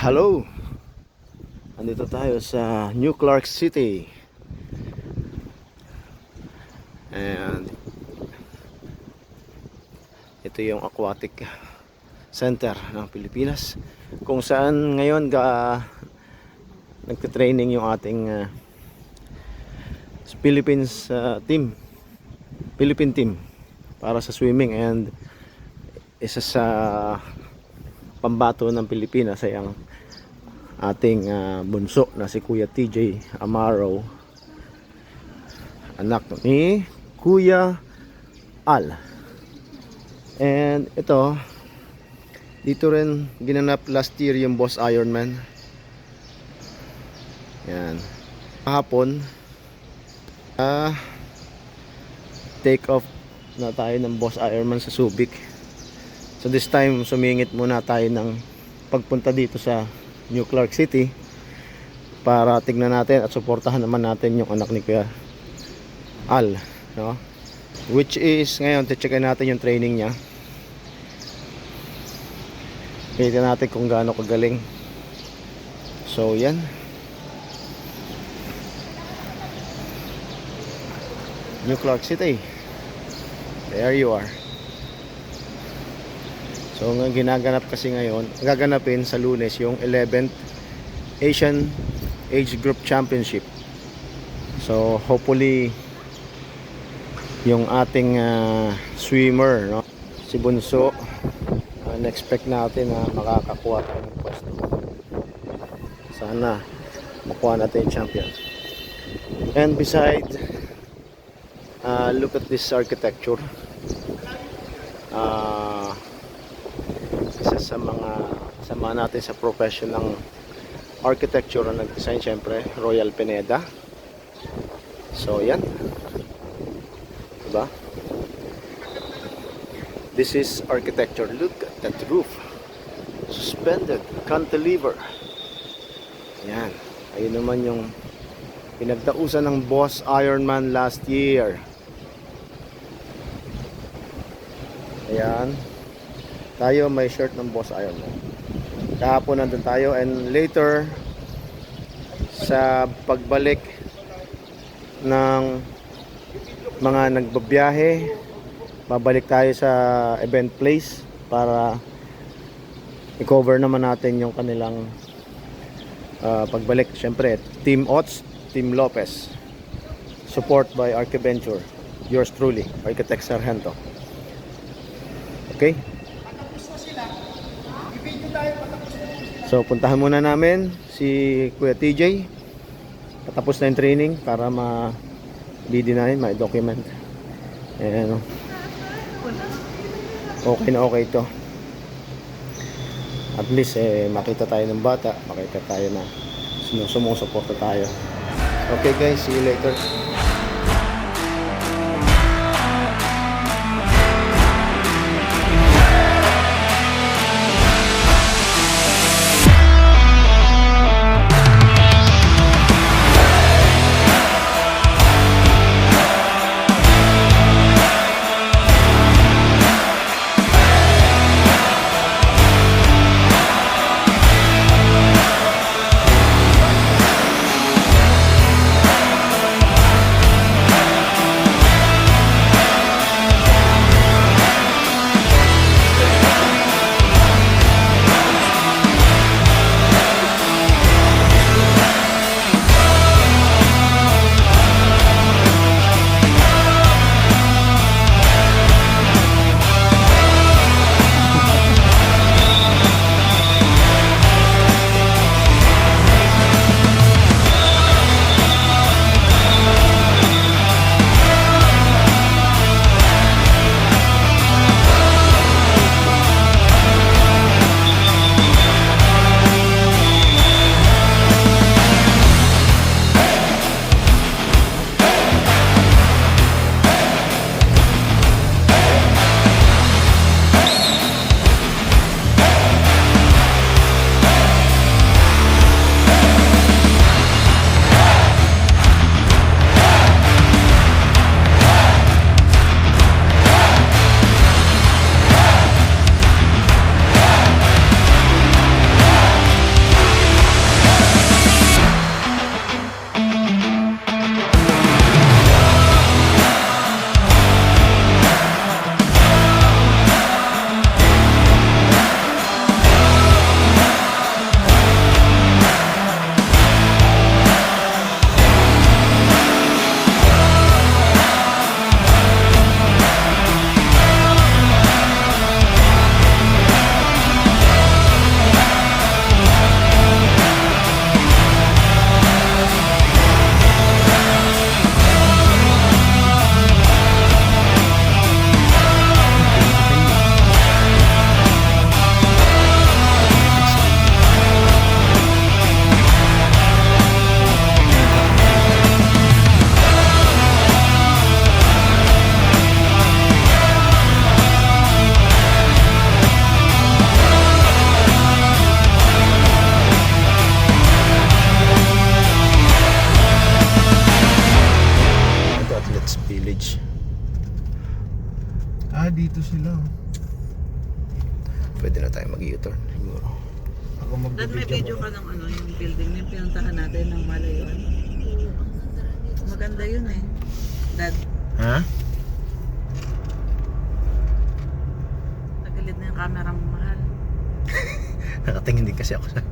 Hello! Andito tayo sa New Clark City. And ito yung aquatic center ng Pilipinas, kung saan ngayon nagte-training yung ating Philippine team para sa swimming, and isa sa pambato ng Pilipinas ay ang ating bunso na si Kuya TJ Amaro, anak ni Kuya Al. And ito, dito rin ginanap last year yung Boss Ironman. Yan, kahapon take off na tayo ng Boss Ironman sa Subic. So this time sumingit muna tayo ng pagpunta dito sa New Clark City para tignan natin at suportahan naman natin yung anak ni Kuya Al, no? Which is ngayon te-checkin natin yung training niya. Kita natin kung gaano kagaling. So yan, New Clark City, there you are. So ang ginaganap kasi ngayon, gaganapin sa Lunes yung 11th Asian Age Group Championship. So hopefully yung ating swimmer, no, si Bunso, na-expect natin na makakakuha tayo ng pwesto. Sana makuha natin yung champion. And besides, look at this architecture. Isa sa mga sama natin sa profession ng architecture na nag-design, syempre Royal Pineda. So yan, diba? This is architecture. Look at that roof, suspended cantilever. Yan, ayun naman yung pinagtausan ng Boss Ironman last year. Ayan, tayo may shirt ng Boss Ironman. Kahapon nandun tayo, and later sa pagbalik ng mga nagbabiyahe, babalik tayo sa event place para i-cover naman natin yung kanilang pagbalik. Syempre Team Ots, Team Lopez, support by Archiventure, yours truly, Architect Sargento. Okay, so puntahan muna namin si Kuya TJ. Patapos na yung training para ma-BD na yun, ma-document. And okay na okay to. At least makita tayo ng bata, makita tayo na sumusuporta tayo. Okay guys, see you later. Village. Dito sila. Pwede na tayo mag-U-turn siguro. Ako Dad, may magbibigyan video ka ng ano, yung building na yung pinuntahan natin ng Malayuan. Maganda yun eh. Dad, Ha? tagilid na yung camera mo, mahal. Nakatingin din kasi ako sa